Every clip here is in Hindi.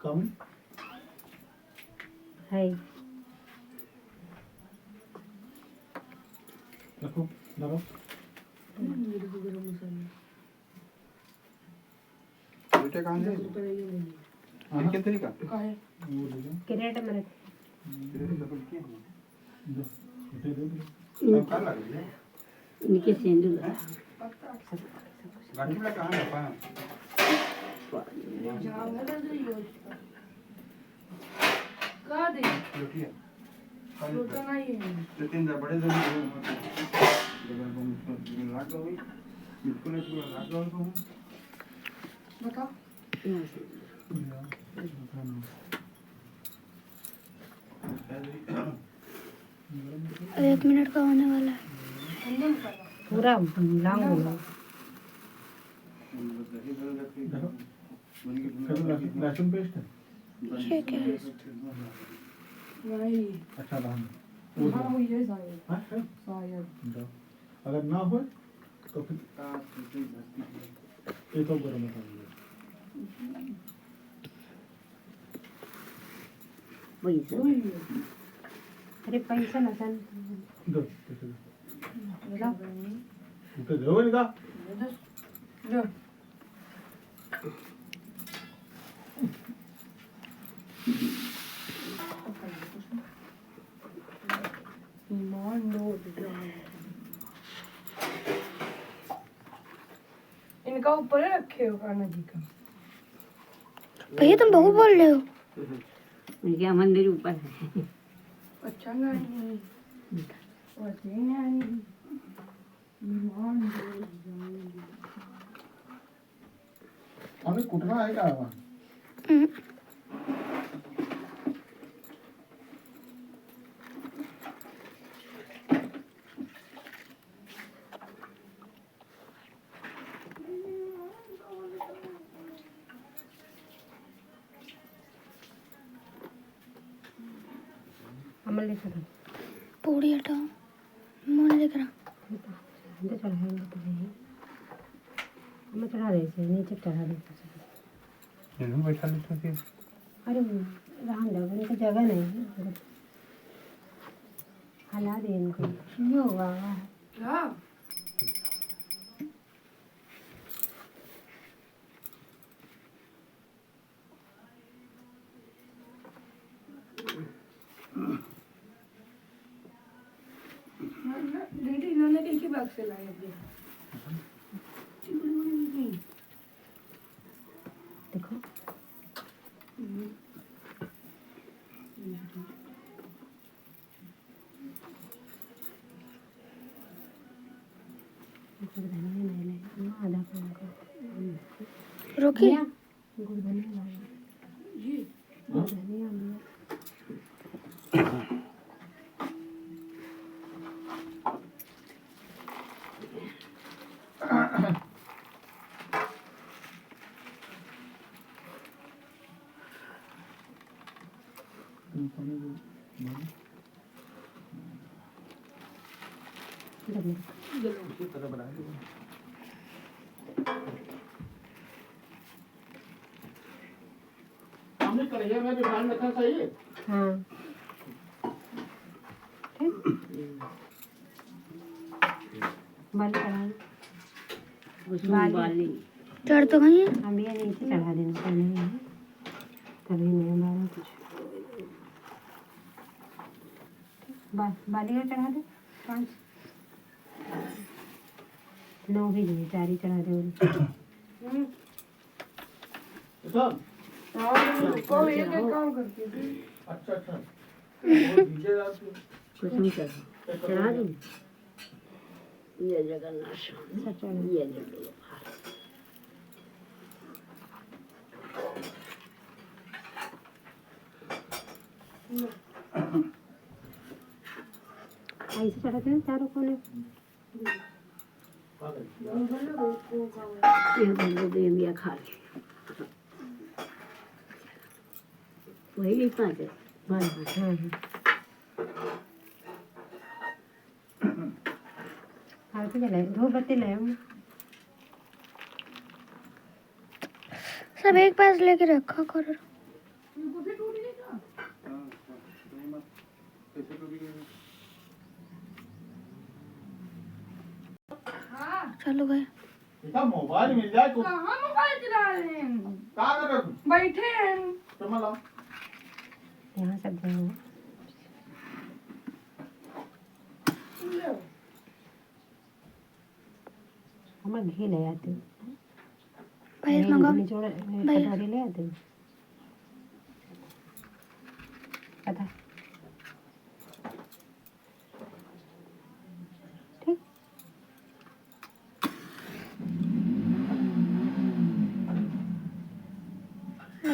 कम है रखो लगाओ बेटे कहाँ है कितने तरीका वो ले लो क्रेट में रख तेरे डबल क्या है दो दे दो अब कहाँ लग गया इनके सेंडल गाड़ी में कहाँ है पाया रोटी है तो तीन बड़े जरूरी है डबल बम लाग गई बिल्कुल नहीं पूरा लाग गया तो बताओ अब 1 मिनट का होने वाला है। पूरा लॉन्ग बोलो लहसुन पेस्ट है ये क्या है? नहीं अच्छा दाम हाँ वो ये शायद हाँ है शायद दो अगर ना हो तो फिर एक और गरम मसाला वही वही अरे पैसा ना सन दो पैसे दो लो उठे दो इनका लो इनका ऊपर ही रखे हो कान्हा जी का भैया तुम बहुत बोल रहे हो। उनके मंदिर ऊपर है अच्छा नहीं वैसे नहीं ईमान हमें कुटना है क्या हम्म, अमल ले चलो पूरी हटाओ मुंह दिख रहा। अंदर चढ़ाएंगे तो नहीं मैं चढ़ा दे इसे नीचे चढ़ा दे इन्होंने बैठा लेते थे अरे रहने दो उनकी जगह नहीं है हला दे इनको ये होगा क्या दीदी इन्होंने किसी बैग से लाए अभी देखो गुड़ धनिया नहीं ले आधा पाव का रोकी गुड़ धनिया लाओ ये गुड़ धनिया लिया हमने कढ़ैया में भी पानी रखा सही है हाँ बाल चढ़ा उसमें बाली चढ़ तो गई है। हम ये नीचे चढ़ा देना पहले ही तभी नहीं हमारा कुछ बाली और चढ़ा दे 5 9 भी नहीं 4 ही चढ़ा दे अच्छा को ये क्या काम करती है अच्छा अच्छा वो डीजे डालती है कुछ नहीं चढ़ा दूँ ये जगन्नाथ अच्छा चढ़ा ये जगह ऐसे चढ़ाते हैं चारों कोने ये बंदे देविया खा ले वही 5 है आरती जलाए 2 बत्ती लाए सब एक पास लेके रखा करो। कैसे टूट गई? चलो गए। बेटा मोबाइल मिल जाए तो कहाँ मोबाइल चला रहे हैं? क्या कर रहे हो तुम? बैठे हैं। चम्मच लाओ। यहाँ सब देंगे। हम घी ले आते हैं। भैया मंगाओ। निचोड़ कटोरी ले आते हैं। पता ठीक।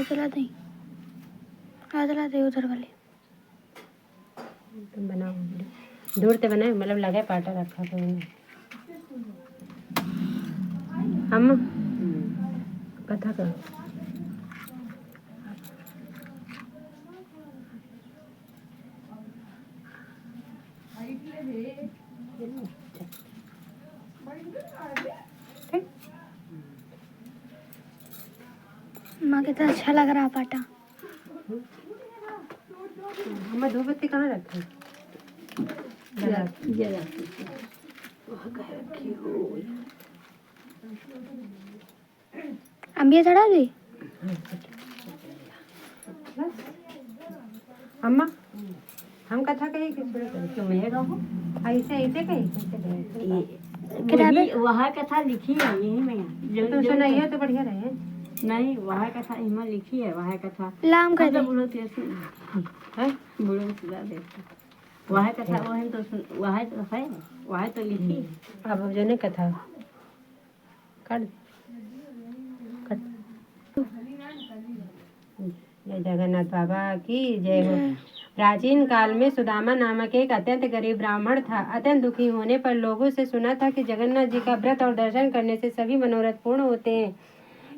चला दें। चला दे उधर वाले। तुम बनाओ दूर से बनाए मतलब लगे पाटा रखा कोई हम कथा करो। माँ कितना अच्छा लग रहा पाटा। हम धूपबत्ती कहाँ रखे? जरा वहाँ कह रखी हो। अम्बिया चढ़ा दी। अम्मा हम कथा कही कि शुरू करें? तुम्हें कहो ऐसे ऐसे कही कैसे वही वहाँ कथा लिखी है यही में तुम सुनाइए तो बढ़िया रहे। नहीं वहाँ कथा इमा लिखी है वहाँ कथा लाम कर दे। बुढ़ो कैसे हैं? बुढ़ो सुधा देते वहाँ कथा वो है तो वहाँ तो है वहाँ तो लिखी अब जो ने कथा कर जय जगन्नाथ बाबा की जय हो। प्राचीन काल में सुदामा नामक एक अत्यंत गरीब ब्राह्मण था। अत्यंत दुखी होने पर लोगों से सुना था कि जगन्नाथ जी का व्रत और दर्शन करने से सभी मनोरथ पूर्ण होते हैं।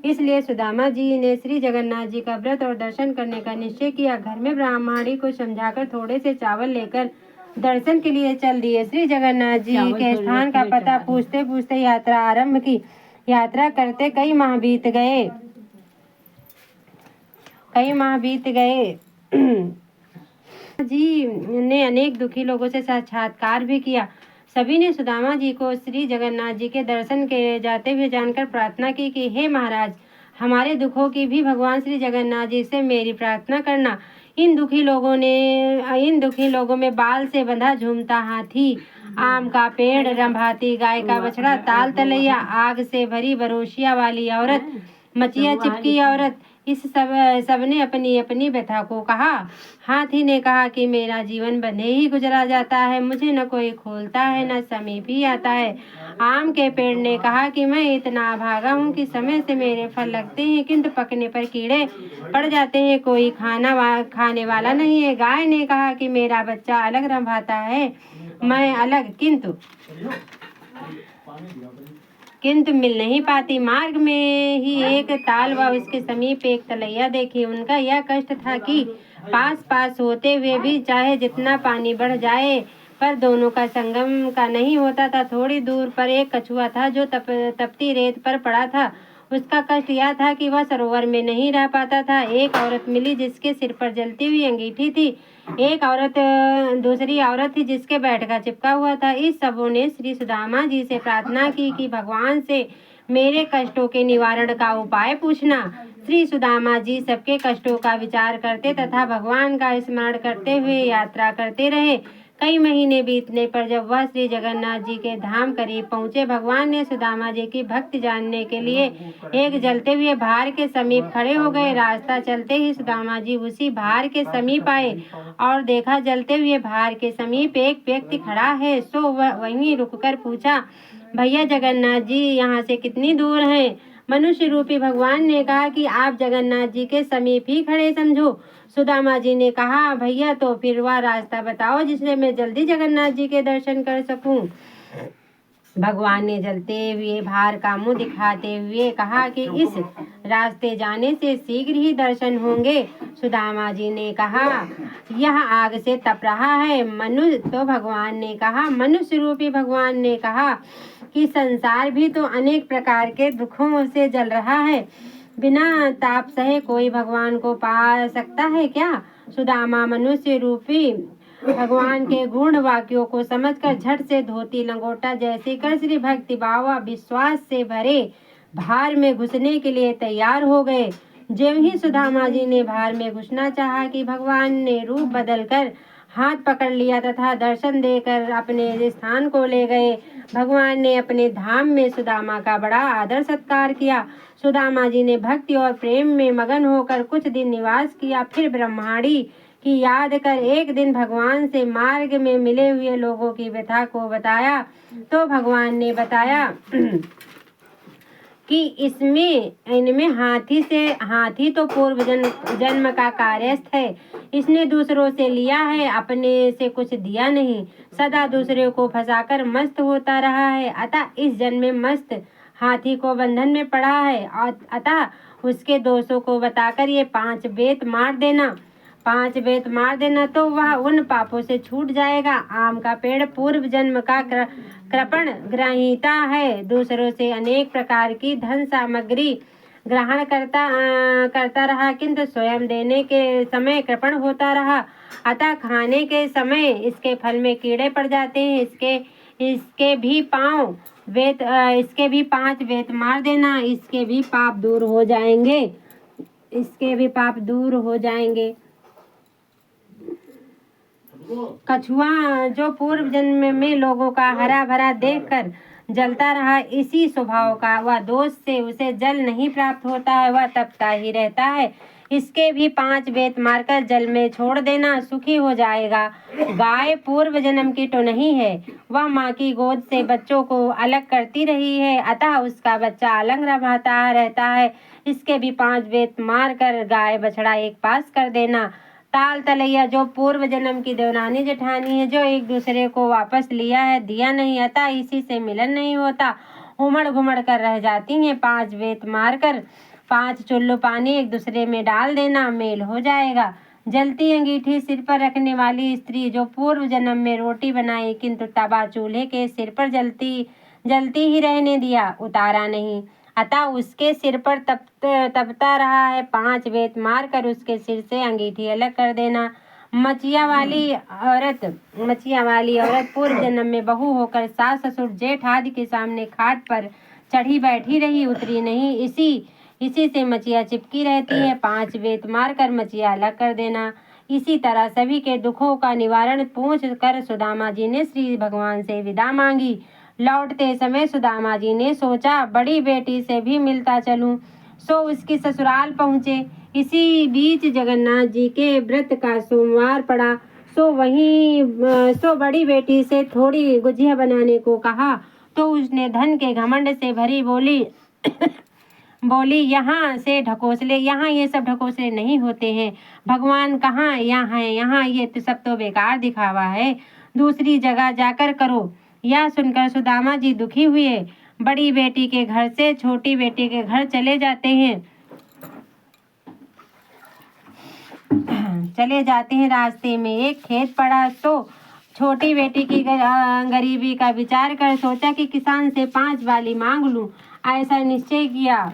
इसलिए सुदामा जी ने श्री जगन्नाथ जी का व्रत और दर्शन करने का निश्चय किया। घर में ब्राह्मणी को समझाकर थोड़े से चावल लेकर दर्शन के लिए चल दिए। श्री जगन्नाथ जी के स्थान का पता पूछते पूछते यात्रा आरंभ की। यात्रा करते कई माह बीत गए। जी ने अनेक दुखी लोगों से साक्षात्कार भी किया। सभी ने सुदामा जी को श्री जगन्नाथ जी के दर्शन के जाते हुए जानकर प्रार्थना की कि हे महाराज, हमारे दुखों की भी भगवान श्री जगन्नाथ जी से मेरी प्रार्थना करना। इन दुखी लोगों में बाल से बंधा झूमता हाथी, आम का पेड़, रंभाती गाय का बछड़ा, ताल तलैया, आग से भरी बरोशिया वाली औरत, मचिया चिपकी औरत, इस सब ने अपनी अपनी व्यथा को कहा। हाथी ने कहा कि मेरा जीवन बंधे ही गुजरा जाता है, मुझे न कोई खोलता है न समीप ही आता है। आम के पेड़ ने कहा कि मैं इतना अभागा हूँ कि समय से मेरे फल लगते हैं किंतु पकने पर कीड़े पड़ जाते हैं, कोई खाने वाला नहीं है। गाय ने कहा कि मेरा बच्चा अलग रंभाता है, मैं अलग, किंतु मिल नहीं पाती। मार्ग में ही एक ताल व उसके समीप एक तलैया देखी। उनका यह कष्ट था कि पास होते हुए भी चाहे जितना पानी बढ़ जाए पर दोनों का संगम का नहीं होता था। थोड़ी दूर पर एक कछुआ था जो तपती रेत पर पड़ा था। उसका कष्ट यह था कि वह सरोवर में नहीं रह पाता था। एक औरत मिली जिसके सिर पर जलती हुई अंगीठी थी। एक औरत दूसरी औरत थी जिसके बैठ का चिपका हुआ था। इस सबों ने श्री सुदामा जी से प्रार्थना की कि भगवान से मेरे कष्टों के निवारण का उपाय पूछना। श्री सुदामा जी सबके कष्टों का विचार करते तथा भगवान का स्मरण करते हुए यात्रा करते रहे। कई महीने बीतने पर जब वह श्री जगन्नाथ जी के धाम करीब पहुँचे, भगवान ने सुदामा जी की भक्ति जानने के लिए एक जलते हुए भार के समीप खड़े हो गए। रास्ता चलते ही सुदामा जी उसी भार के समीप आए और देखा जलते हुए भार के समीप एक व्यक्ति खड़ा है। सो वह वहीं रुककर पूछा, भैया जगन्नाथ जी यहाँ से कितनी दूर हैं? मनुष्य रूपी भगवान ने कहा कि आप जगन्नाथ जी के समीप ही खड़े समझो। सुदामा जी ने कहा, भैया तो फिर वह रास्ता बताओ जिससे मैं जल्दी जगन्नाथ जी के दर्शन कर सकूं। भगवान ने जलते हुए भार का मुंह दिखाते हुए कहा कि इस रास्ते जाने से शीघ्र ही दर्शन होंगे। सुदामा जी ने कहा, यह आग से तप रहा है। भगवान ने कहा, मनुष्य रूपी भगवान ने कहा कि संसार भी तो अनेक प्रकार के दुखों से जल रहा है। बिना ताप सहे कोई भगवान को पा सकता है क्या? सुदामा मनुष्य रूपी भगवान के गुण वाक्यों को समझकर झट से धोती लंगोटा जैसे कर श्री भक्ति भाव विश्वास से भरे भार में घुसने के लिए तैयार हो गए। जब ही सुदामा जी ने भार में घुसना चाहा कि भगवान ने रूप बदलकर हाथ पकड़ लिया तथा दर्शन देकर अपने स्थान को ले गए। भगवान ने अपने धाम में सुदामा का बड़ा आदर सत्कार किया। सुदामा जी ने भक्ति और प्रेम में मगन होकर कुछ दिन निवास किया। फिर ब्रह्माणी की याद कर एक दिन भगवान से मार्ग में मिले हुए लोगों की व्यथा को बताया तो भगवान ने बताया कि इनमें हाथी तो पूर्व जन्म का कार्यस्थ है। इसने दूसरों से लिया है, अपने से कुछ दिया नहीं। सदा दूसरे को फंसाकर मस्त होता रहा है। अतः इस जन्म में मस्त हाथी को बंधन में पड़ा है। अतः उसके दोषों को बताकर ये 5 बेत मार देना तो वह उन पापों से छूट जाएगा। आम का पेड़ पूर्व जन्म का कृपण ग्रहीता है। दूसरों से अनेक प्रकार की धन सामग्री ग्रहण करता रहा किंतु स्वयं देने के समय कृपण होता रहा। अतः खाने के समय इसके फल में कीड़े पड़ जाते हैं। इसके भी 5 बेत मार देना, इसके भी पाप दूर हो जाएंगे। कछुआ जो पूर्व जन्म में लोगों का हरा भरा देखकर जलता रहा, इसी स्वभाव का वह दोष से उसे जल नहीं प्राप्त होता है, वह तपता ही रहता है। इसके भी 5 बेत मारकर जल में छोड़ देना, सुखी हो जाएगा। गाय पूर्व जन्म की तो नहीं है, वह माँ की गोद से बच्चों को अलग करती रही है, अतः उसका बच्चा अलग रहता है। इसके भी 5 बेत मारकर गाय बछड़ा एक पास कर देना। ताल तलैया जो पूर्व जन्म की देवरानी जेठानी है, जो एक दूसरे को वापस लिया है, दिया नहीं, अतः इसी से मिलन नहीं होता, उमड़ घुमड़ कर रह जाती हैं। 5 बेत मारकर 5 चुल्लू पानी एक दूसरे में डाल देना, मेल हो जाएगा। जलती अंगीठी सिर पर रखने वाली स्त्री जो पूर्व जन्म में रोटी बनाई किंतु तवा चूल्हे के सिर पर जलती ही रहने दिया, उतारा नहीं, अतः उसके सिर पर तपता रहा है। 5 बेत मारकर उसके सिर से अंगीठी अलग कर देना। मचिया वाली औरत पूर्व जन्म में बहू होकर सास ससुर जेठ आदि के सामने खाट पर चढ़ी बैठी रही, उतरी नहीं, इसी से मचिया चिपकी रहती है। 5 बेत मारकर मचिया अलग कर देना। इसी तरह सभी के दुखों का निवारण पूछ कर सुदामा जी ने श्री भगवान से विदा मांगी। लौटते समय सुदामा जी ने सोचा बड़ी बेटी से भी मिलता चलूं, सो उसकी ससुराल पहुँचे। इसी बीच जगन्नाथ जी के व्रत का सोमवार पड़ा, सो बड़ी बेटी से थोड़ी गुजिया बनाने को कहा तो उसने धन के घमंड से भरी बोली यहाँ ये सब ढकोसले नहीं होते हैं। भगवान कहाँ यहाँ है, यहाँ ये तो सब तो बेकार दिखावा है, दूसरी जगह जाकर करो। यह सुनकर सुदामा जी दुखी हुए, बड़ी बेटी के घर से छोटी बेटी के घर चले जाते हैं। रास्ते में एक खेत पड़ा तो छोटी बेटी की गरीबी का विचार कर सोचा कि किसान से 5 बाली मांग लूं। ऐसा निश्चय किया।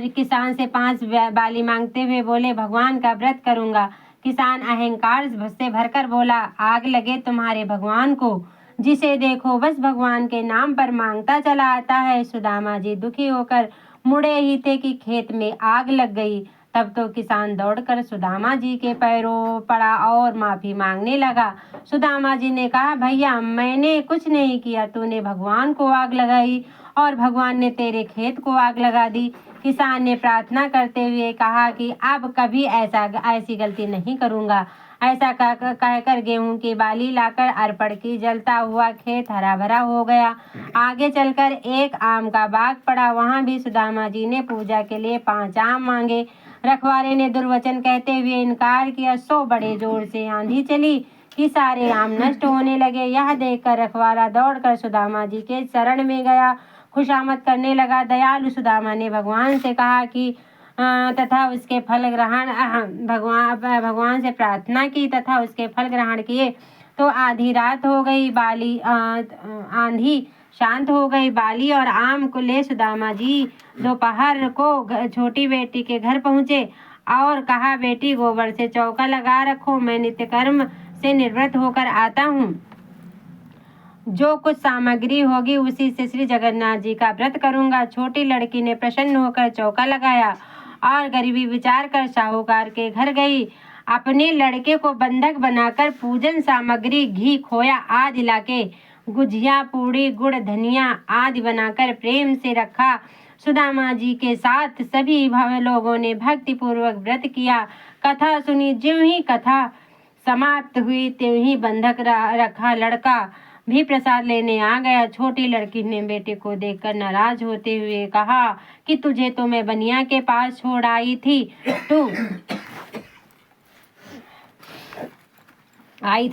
किसान से 5 बाली मांगते हुए बोले भगवान का व्रत करूंगा। किसान अहंकार से भरकर बोला आग लगे तुम्हारे भगवान को, जिसे देखो बस भगवान के नाम पर मांगता चला आता है। सुदामा जी दुखी होकर मुड़े ही थे कि खेत में आग लग गई। तब तो किसान दौड़कर सुदामा जी के पैरों पड़ा और माफी मांगने लगा। सुदामा जी ने कहा भैया मैंने कुछ नहीं किया, तूने भगवान को आग लगाई और भगवान ने तेरे खेत को आग लगा दी। किसान ने प्रार्थना करते हुए कहा कि अब कभी ऐसी गलती नहीं करूँगा। ऐसा कहकर गेहूं की बाली लाकर अर्पण की, जलता हुआ खेत हरा भरा हो गया। आगे चलकर एक आम का बाग पड़ा, वहां भी सुदामा जी ने पूजा के लिए 5 आम मांगे। रखवाले ने दुर्वचन कहते हुए इनकार किया, सो बड़े जोर से आंधी चली कि सारे आम नष्ट होने लगे। यह देखकर रखवाला दौड़कर सुदामा जी के शरण में गया, खुशामद करने लगा। दयालु सुदामा ने भगवान से कहा कि तथा उसके फल ग्रहण भगवान से प्रार्थना की तथा उसके फल ग्रहण किए तो आधी रात हो गई। आंधी शांत हो गई। बाली और आम को ले सुदामा जी दोपहर को छोटी बेटी के घर पहुँचे और कहा, बेटी गोबर से चौका लगा रखो, मैं नित्य कर्म से निवृत्त होकर आता हूँ। जो कुछ सामग्री होगी उसी से श्री जगन्नाथ जी का व्रत करूँगा। छोटी लड़की ने प्रसन्न होकर चौका लगाया और गरीबी विचार कर साहूकार के घर गई। अपने लड़के को बंधक बनाकर पूजन सामग्री घी, खोया आदि लाके गुझिया, पूड़ी, गुड़, धनिया आदि बनाकर प्रेम से रखा। सुदामा जी के साथ सभी लोगों ने भक्ति पूर्वक व्रत किया। कथा सुनी। ज्यों ही कथा समाप्त हुई त्यों ही बंधक रखा लड़का भी प्रसाद लेने आ गया। छोटी लड़की ने बेटे को देखकर नाराज होते हुए कहा कि तुझे तो मैं बनिया के पास छोड़ आई थी,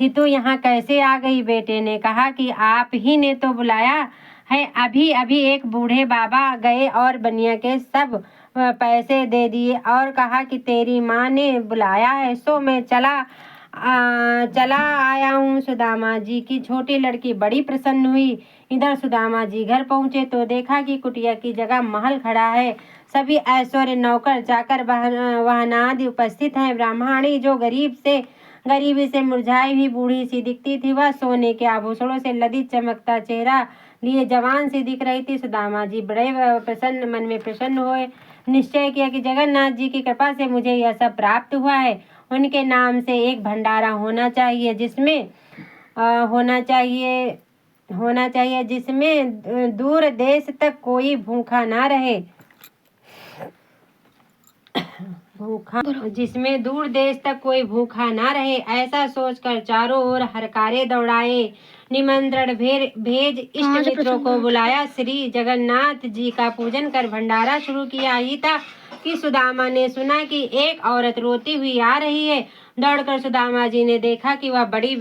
तू यहाँ कैसे आ गई? बेटे ने कहा कि आप ही ने तो बुलाया है। अभी अभी एक बूढ़े बाबा गए और बनिया के सब पैसे दे दिए और कहा कि तेरी माँ ने बुलाया है, सो मैं चला आया हूँ। सुदामा जी की छोटी लड़की बड़ी प्रसन्न हुई। इधर सुदामा जी घर पहुँचे तो देखा कि कुटिया की जगह महल खड़ा है। सभी ऐश्वर्य, नौकर चाकर, वाहनादि उपस्थित हैं। ब्राह्मणी जो गरीबी से मुरझाई हुई बूढ़ी सी दिखती थी, वह सोने के आभूषणों से लदित चमकता चेहरा लिए जवान सी दिख रही थी। सुदामा जी बड़े मन में प्रसन्न हुए। निश्चय किया कि जगन्नाथ जी की कृपा से मुझे यह सब प्राप्त हुआ है। उनके नाम से एक भंडारा होना चाहिए जिसमें दूर देश तक कोई भूखा ना रहे। जिसमें दूर देश तक कोई भूखा ना रहे। ऐसा सोचकर चारों ओर हरकारे दौड़ाए, निमंत्रण भेज इष्ट मित्रों को बुलाया। श्री जगन्नाथ जी का पूजन कर भंडारा शुरू किया ही था कि सुदामा ने सुना कि एक औरत रोती हुई आ रही है। दौड़कर सुदामा जी ने देखा कि वह बड़ी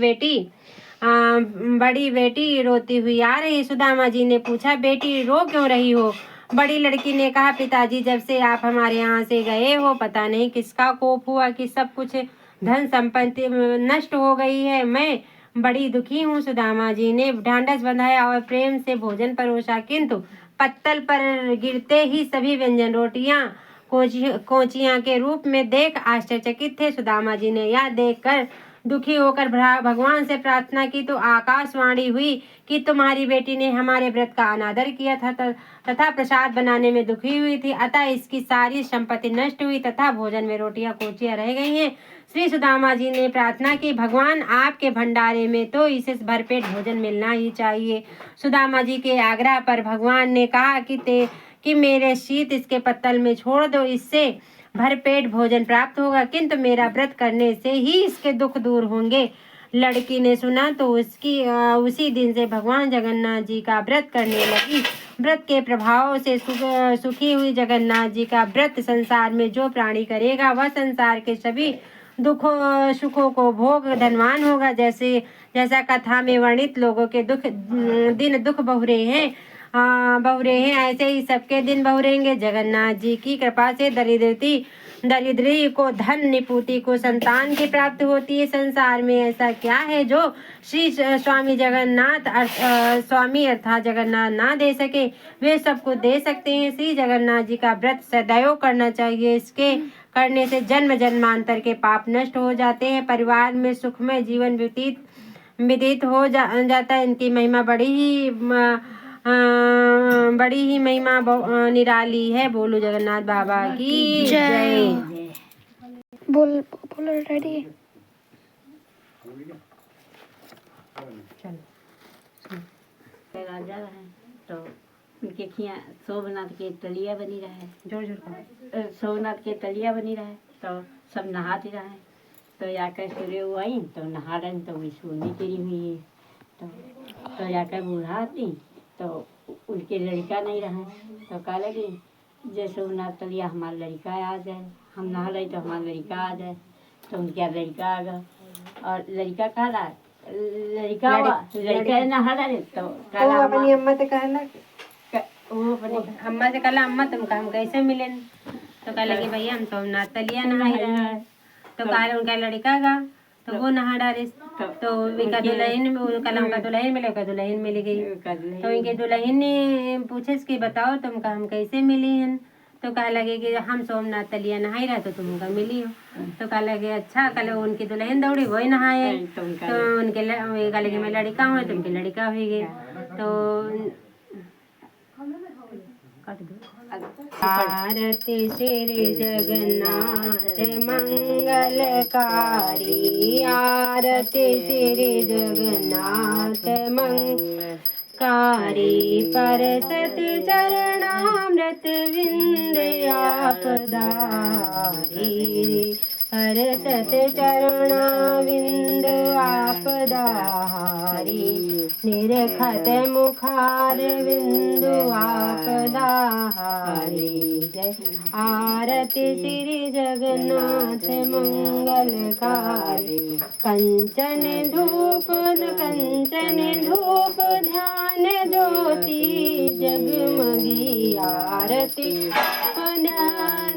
बेटी रोती हुई आ रही। सुदामा जी ने पूछा, बेटी रो क्यों रही हो? बड़ी लड़की ने कहा, पिताजी जब से आप हमारे यहाँ से गए हो पता नहीं किसका कोप हुआ कि सब कुछ धन संपत्ति नष्ट हो गई है। मैं बड़ी दुखी हूँ। सुदामा जी ने ढांढस बंधाया और प्रेम से भोजन परोसा, किंतु पत्तल पर गिरते ही सभी व्यंजन रोटियां कोचियां के रूप में देख आश्चर्यचकित थे। सुदामा जी ने यह देखकर दुखी होकर भगवान से प्रार्थना की तो आकाशवाणी हुई कि तुम्हारी बेटी ने हमारे व्रत का अनादर किया था तथा प्रसाद बनाने में दुखी हुई थी, अतः इसकी सारी संपत्ति नष्ट हुई तथा भोजन में रोटियां कोचियां रह गई हैं। श्री सुदामा जी ने प्रार्थना की, भगवान आपके भंडारे में तो इसे भरपेट भोजन मिलना ही चाहिए। सुदामा जी के आग्रह पर भगवान ने कहा कि मेरे शीत इसके पत्तल में छोड़ दो, इससे भरपेट भोजन प्राप्त होगा, किंतु मेरा व्रत करने से ही इसके दुख दूर होंगे। लड़की ने सुना तो उसी दिन से भगवान जगन्नाथ जी का व्रत करने लगी। व्रत के प्रभाव से सुखी हुई जगन्नाथ जी का व्रत संसार में जो प्राणी करेगा वह संसार के सभी दुखों सुखों को भोग धनवान होगा। जैसा कथा में वर्णित लोगों के दिन दुख बहुरे हैं ऐसे ही सबके दिन बहुरेंगे। जगन्नाथ जी की कृपा से दरिद्री को धन, निपुति को संतान की प्राप्ति होती है। संसार में ऐसा क्या है जो श्री स्वामी अर्थात जगन्नाथ ना दे सके? वे सबको दे सकते हैं। श्री जगन्नाथ जी का व्रत सदैव करना चाहिए। इसके करने से जन्म जन्मांतर के पाप नष्ट हो जाते हैं। परिवार में सुखमय जीवन व्यतीत हो जाता है। इनकी महिमा बड़ी ही महिमा निराली है। बोलो जगन्नाथ बाबा की जय। बोलो रेडी। राजा रहे तो उनके खिया सोमनाथ के तलिया बनी रहे, सोमनाथ के तलिया बनी रहे तो सब नहाते रहे। तो जाकर सूर्य आई तो नहा रहे तो वही सोने गिरी हुई है। तो जाकर बूढ़ा आती तो उनके लड़का नहीं रहे तो कहा लगी जैसे सोमनाथ तलिया हमारा लड़का आ जाए, हम नहा रहे तो हमारा लड़का आ जाए। तो उनका लड़का आ गया और लड़का कहा रहा लड़का नहा रहे तो अपनी अम्मा से कहला अम्मा से कहला अम्मा तुमका हम कैसे मिले? तो कह लगी भैया हम तो नातलिया नहा रहे हैं। तो कहा उनका लड़का गा तो वो नहा डाले। तो इनका दुल्हन कलम का दुल्हन मिले का दुल्हन मिल गई। तो इनके दुल्हन ने पूछे कि बताओ तुमका हम कैसे मिली हैं। तो कहा लगे कि हम सोमनाथ तलिया नहाई रहा तो तुमका मिली हो। तो कहा लगे अच्छा। कल उनकी दुल्हन दौड़ी वही नहाए। तो उनके कहा लगे मैं लड़का हूँ तो उनकी लड़का हुई गई। तो आरती श्री जगन्नाथ मंगलकारी, आरती श्री जगन्नाथ मंगलकारी, परसति चरणामृत विंद आपदारी, परसत चरणाविंद आपदारी, निरखत मुखार बिंदु आपदारी। जय आरती श्री जगन्नाथ मंगलकारी, कंचन धूप ध्यान ज्योति जगमगी, आरती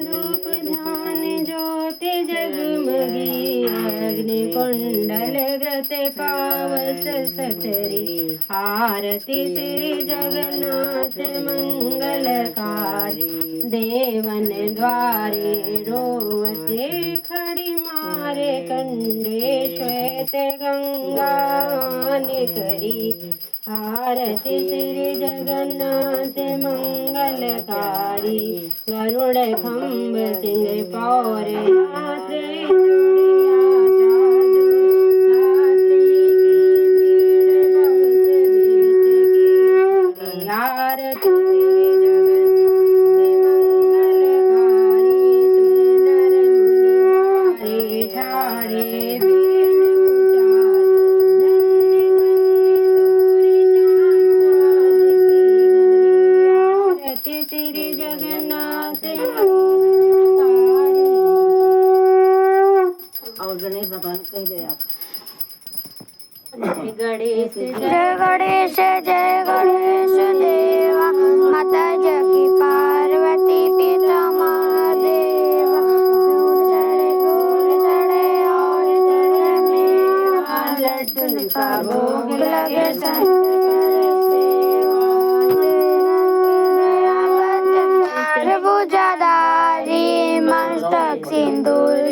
धूप ध्यान ज्योति जगमगी, अग्नि कुंडल घृत पावस सतरी, आरती श्री जगन्नाथ मंगलकारी। देवन द्वारे रोवते खड़ी मारे कंडे, श्वेत गंगान करी, आरती श्री जगन्नाथ मंगलकारी। गरुड़ खम्भ सिंह पौर गणेश जय गणेश देवा, माता जगी पार्वती पिता महादेवा, फूल चढ़े और चढ़े मेवा, लड्डू का भोग लगे भुजाधारी, मस्तक सिंदूर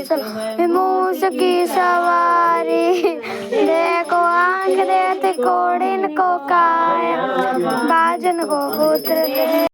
मूस की सवारी, देखो आंख देते कोड़िन को काया, बाजन को पुत्र दे।